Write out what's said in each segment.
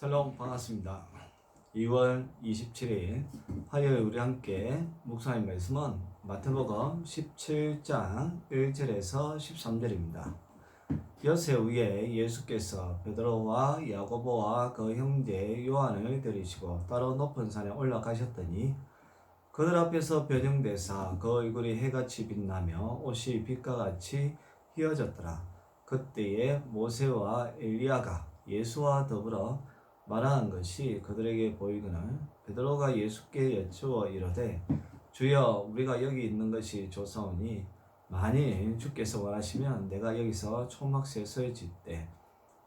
샬롬 반갑습니다. 2월 27일 화요일 우리 함께 묵상할 말씀은 마태복음 17장 1절에서 13절입니다. 엿새 후에 예수께서 베드로와 야고보와 그 형제 요한을 데리시고 따로 높은 산에 올라가셨더니 그들 앞에서 변형되사 그 얼굴이 해같이 빛나며 옷이 빛과 같이 휘어졌더라. 그때에 모세와 엘리야가 예수와 더불어 말하는 것이 그들에게 보이거늘 베드로가 예수께 여쭈어 이르되 주여 우리가 여기 있는 것이 좋사오니 만일 주께서 원하시면 내가 여기서 초막셋을 짓되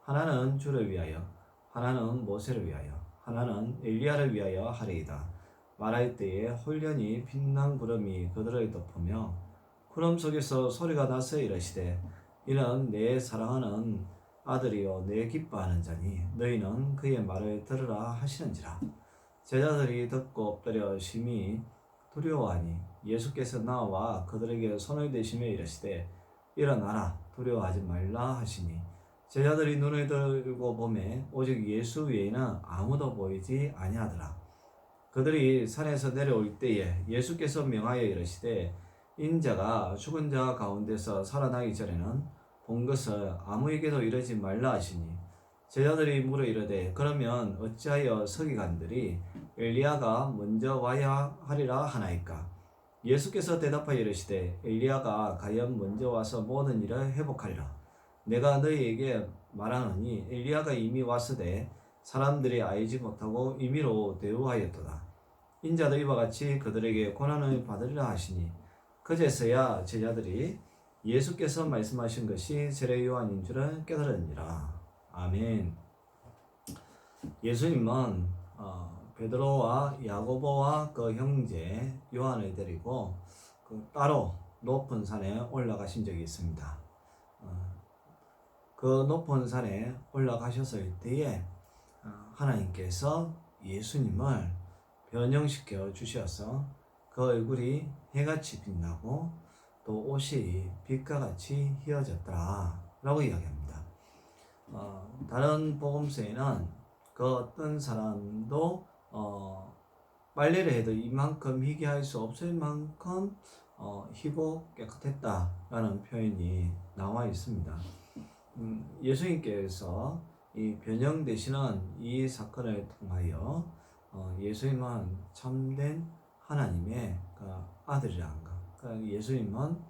하나는 주를 위하여 하나는 모세를 위하여 하나는 엘리야를 위하여 하리이다. 말할 때에 홀련히 빛난 구름이 그들을 덮으며 구름 속에서 소리가 나서 이르시되 이는 내 사랑하는 아들이요 내 기뻐하는 자니 너희는 그의 말을 들으라 하시는지라. 제자들이 듣고 엎드려 심히 두려워하니 예수께서 나와 그들에게 손을 대시며 이르시되 일어나라 두려워하지 말라 하시니 제자들이 눈을 들고 보매 오직 예수 외에는 아무도 보이지 아니하더라. 그들이 산에서 내려올 때에 예수께서 명하여 이르시되 인자가 죽은 자 가운데서 살아나기 전에는 본 것을 아무에게도 이르지 말라 하시니 제자들이 물어 이르되 그러면 어찌하여 서기관들이 엘리야가 먼저 와야 하리라 하나이까? 예수께서 대답하여 이르시되 엘리야가 과연 먼저 와서 모든 일을 회복하리라. 내가 너희에게 말하노니 엘리야가 이미 왔으되 사람들이 알지 못하고 임의로 대우하였도다. 인자도 이와 같이 그들에게 고난을 받으리라 하시니 그제서야 제자들이 예수께서 말씀하신 것이 세례 요한인 줄을 깨달으니라. 아멘. 예수님은 베드로와 야고보와 그 형제 요한을 데리고 따로 높은 산에 올라가신 적이 있습니다. 그 높은 산에 올라가셨을 때에 하나님께서 예수님을 변형시켜 주셔서 그 얼굴이 해같이 빛나고 또 옷이 빛과 같이 휘어졌더라 라고 이야기합니다. 다른 복음서에는 그 어떤 사람도 빨래를 해도 이만큼 희게 할 수 없을 만큼 희고 깨끗했다라는 표현이 나와 있습니다. 예수님께서 이 변형되시는 이 사건을 통하여 예수님은 참된 하나님의 아들이라는 것, 예수님은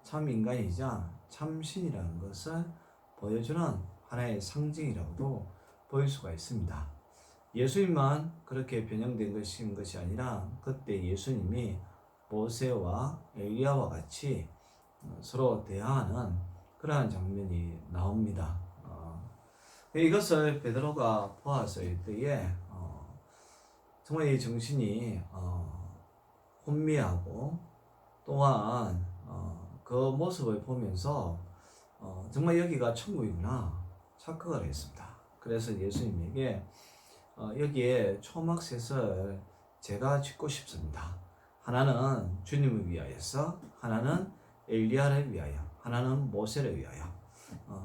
참 인간이자 참신이라는 것을 보여주는 하나의 상징이라고도 보일 수가 있습니다. 예수님만 그렇게 변형된 것이 아니라 그때 예수님이 모세와 엘리야와 같이 서로 대화하는 그러한 장면이 나옵니다. 이것을 베드로가 보았을 때에 정말 이 정신이 혼미하고 또한 그 모습을 보면서 정말 여기가 천국이구나 착각을 했습니다. 그래서 예수님에게 여기에 초막셋을 제가 짓고 싶습니다. 하나는 주님을 위하여서, 하나는 엘리야를 위하여, 하나는 모세를 위하여.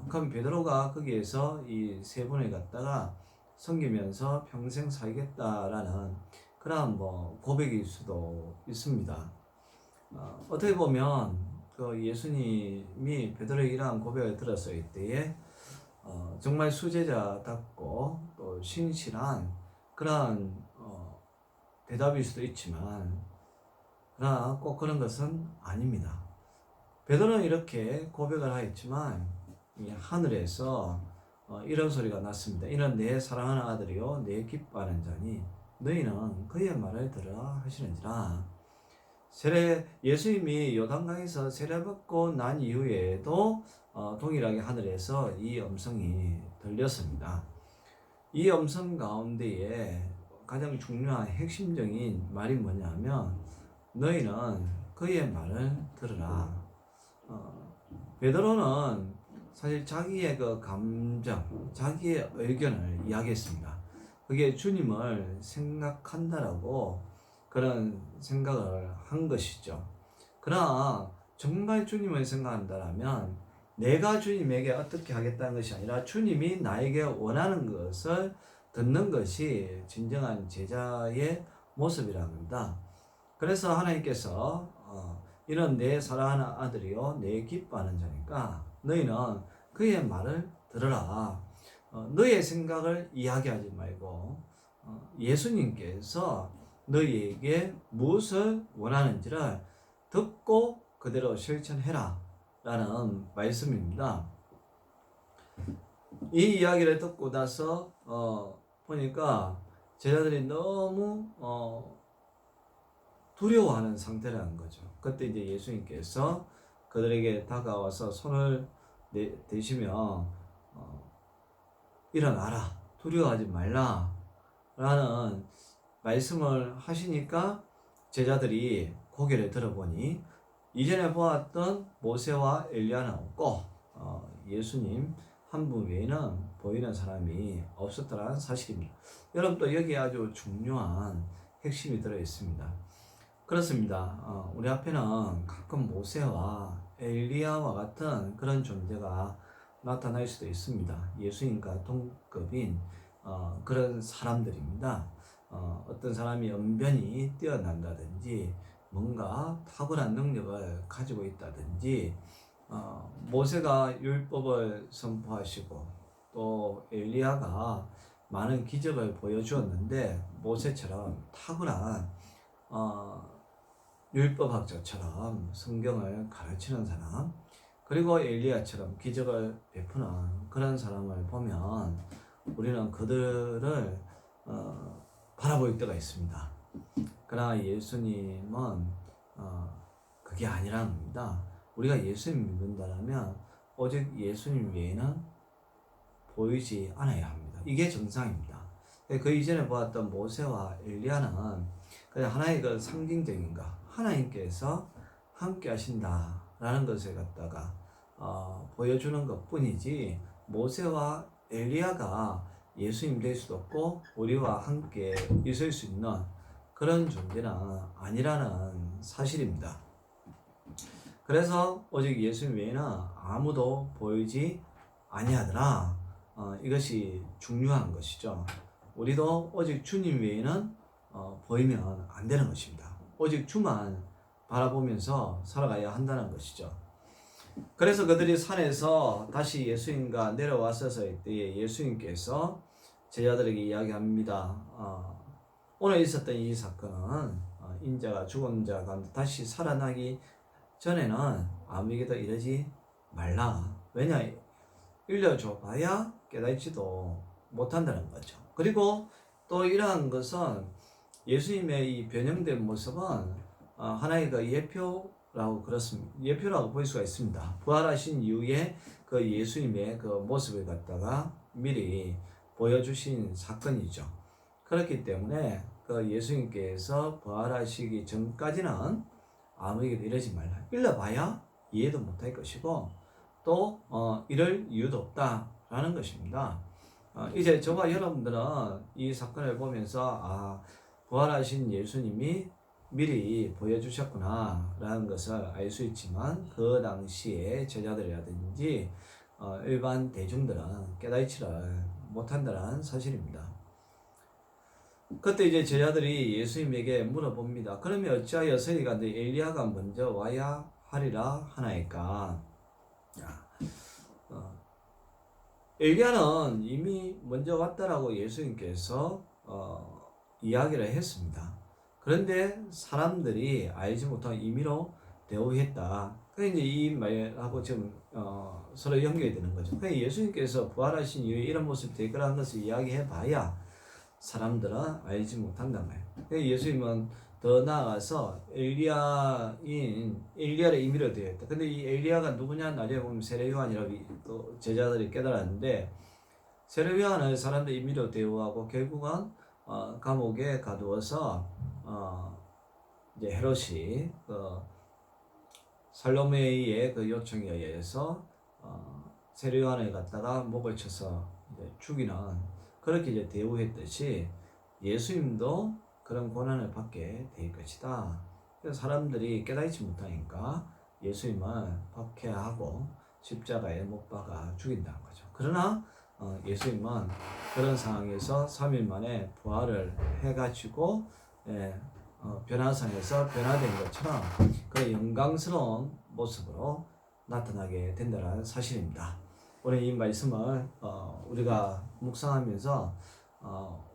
그럼 베드로가 거기에서 이 세 분을 갖다가 섬기면서 평생 살겠다라는 그런 고백일 수도 있습니다. 어떻게 보면 그 예수님이 베드로의 이러한 고백을 들었을 때에 정말 수제자답고 또 신실한 그런 대답일 수도 있지만 그러나 꼭 그런 것은 아닙니다. 베드로는 이렇게 고백을 하였지만 이 하늘에서 이런 소리가 났습니다. 이는 내 사랑하는 아들이요 내 기뻐하는 자니 너희는 그의 말을 들으라 하시는지라. 예수님이 요단강에서 세례받고 난 이후에도 동일하게 하늘에서 이 음성이 들렸습니다. 이 음성 가운데에 가장 중요한 핵심적인 말이 뭐냐면 너희는 그의 말을 들으라. 베드로는 사실 자기의 그 감정, 자기의 의견을 이야기했습니다. 그게 주님을 생각한다라고 그런 생각을 한 것이죠. 그러나 정말 주님을 생각한다라면 내가 주님에게 어떻게 하겠다는 것이 아니라 주님이 나에게 원하는 것을 듣는 것이 진정한 제자의 모습이라는 겁니다. 그래서 하나님께서 이는 내 사랑하는 아들이요 내 기뻐하는 자니까 너희는 그의 말을 들으라. 너의 생각을 이야기하지 말고 예수님께서 너희에게 무엇을 원하는지를 듣고 그대로 실천해라 라는 말씀입니다. 이 이야기를 듣고 나서 보니까 제자들이 너무 두려워하는 상태라는 거죠. 그때 이제 예수님께서 그들에게 다가와서 손을 대시며 일어나라, 두려워하지 말라 라는 말씀을 하시니까 제자들이 고개를 들어보니 이전에 보았던 모세와 엘리야는 없고 예수님 한 분 외에는 보이는 사람이 없었다는 사실입니다. 여러분 또 여기에 아주 중요한 핵심이 들어있습니다. 그렇습니다. 우리 앞에는 가끔 모세와 엘리야와 같은 그런 존재가 나타날 수도 있습니다. 예수님과 동급인 그런 사람들입니다. 어떤 사람이 언변이 뛰어난다든지 뭔가 탁월한 능력을 가지고 있다든지 모세가 율법을 선포하시고 또 엘리야가 많은 기적을 보여주었는데 모세처럼 탁월한 율법학자처럼 성경을 가르치는 사람, 그리고 엘리야처럼 기적을 베푸는 그런 사람을 보면 우리는 그들을 바라볼 때가 있습니다. 그러나 예수님은 그게 아니라는 겁니다. 우리가 예수님 믿는다면 오직 예수님 외에는 보이지 않아야 합니다. 이게 정상입니다. 그 이전에 보았던 모세와 엘리야는 그냥 하나의 그 상징적인 것, 하나님께서 함께 하신다라는 것을 갖다가 보여주는 것 뿐이지 모세와 엘리야가 예수님 될 수도 없고 우리와 함께 있을 수 있는 그런 존재는 아니라는 사실입니다. 그래서 오직 예수님 외에는 아무도 보이지 아니하더라. 이것이 중요한 것이죠. 우리도 오직 주님 외에는 보이면 안 되는 것입니다. 오직 주만 바라보면서 살아가야 한다는 것이죠. 그래서 그들이 산에서 다시 예수님과 내려왔었을 때에 예수님께서 제자들에게 이야기합니다. 오늘 있었던 이 사건은 인자가 죽은 자 가운데 다시 살아나기 전에는 아무에게도 이러지 말라. 왜냐? 일러줘 봐야 깨닫지도 못한다는 거죠. 그리고 또 이러한 것은 예수님의 이 변형된 모습은 하나의 그 예표라고 그렇습니다. 예표라고 볼 수가 있습니다. 부활하신 이후에 그 예수님의 그 모습을 갖다가 미리 보여주신 사건이죠. 그렇기 때문에 그 예수님께서 부활하시기 전까지는 아무에게도 이러지 말라. 일러봐야 이해도 못할 것이고 또 이럴 이유도 없다라는 것입니다. 이제 저와 여러분들은 이 사건을 보면서 부활하신 예수님이 미리 보여주셨구나 라는 것을 알 수 있지만 그 당시에 제자들이라든지 일반 대중들은 깨닫지를 못한다는 사실입니다. 그때 이제 제자들이 예수님에게 물어봅니다. 그러면 어찌하여 저희가 엘리야가 먼저 와야 하리라 하나이까? 엘리야는 이미 먼저 왔다라고 예수님께서 이야기를 했습니다. 그런데 사람들이 알지 못하고 임의로 대우했다. 그게 이제 이 말하고 지금 서로 연결이 되는 거죠. 그러니까 예수님께서 부활하신 이후에 이런 모습이 될 거라는 것을 이야기해봐야 사람들은 알지 못한단 말이에요. 그러니까 예수님은 더 나아가서 엘리야를 임의로 대했다. 근데 이 엘리야가 누구냐? 나중에 보면 세례 요한이라고 또 제자들이 깨달았는데 세례 요한을 사람들이 임의로 대우하고 결국은 감옥에 가두어서 이제 헤롯이 살로메의 그 요청에 의해서 세례 요한을 갖다가 목을 쳐서 이제 죽이는 그렇게 이제 대우했듯이 예수님도 그런 고난을 받게 될 것이다. 그래서 사람들이 깨닫지 못하니까 예수님을 박해하고 십자가에 못 박아 죽인다는 거죠. 그러나 예수님은 그런 상황에서 3일 만에 부활을 해가지고 변화산에서 변화된 것처럼 그 영광스러운 모습으로 나타나게 된다는 사실입니다. 오늘 이 말씀을 우리가 묵상하면서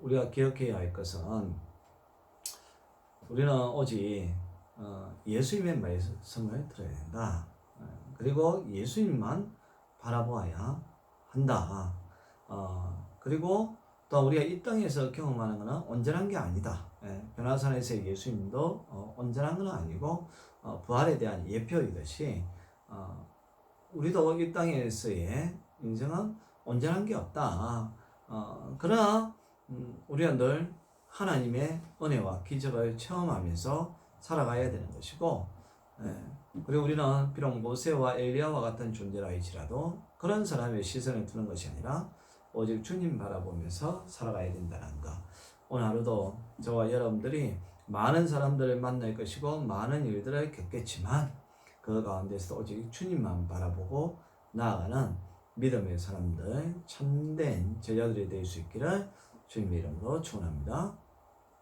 우리가 기억해야 할 것은 우리는 오직 예수님의 말씀을 들어야 된다. 그리고 예수님만 바라보아야 한다. 그리고 또 우리가 이 땅에서 경험하는 것은 온전한 게 아니다. 변화산에서의 예수님도 온전한 건 아니고 부활에 대한 예표이듯이 우리도 이 땅에서의 인생은 온전한 게 없다. 그러나 우리가 늘 하나님의 은혜와 기적을 체험하면서 살아가야 되는 것이고, 그리고 우리는 비록 모세와 엘리야와 같은 존재라 할지라도 그런 사람의 시선을 두는 것이 아니라 오직 주님 바라보면서 살아가야 된다는 것. 오늘 하루도 저와 여러분들이 많은 사람들을 만날 것이고 많은 일들을 겪겠지만 그 가운데서 오직 주님만 바라보고 나아가는 믿음의 사람들, 참된 제자들이 될 수 있기를 주님의 이름으로 축원합니다.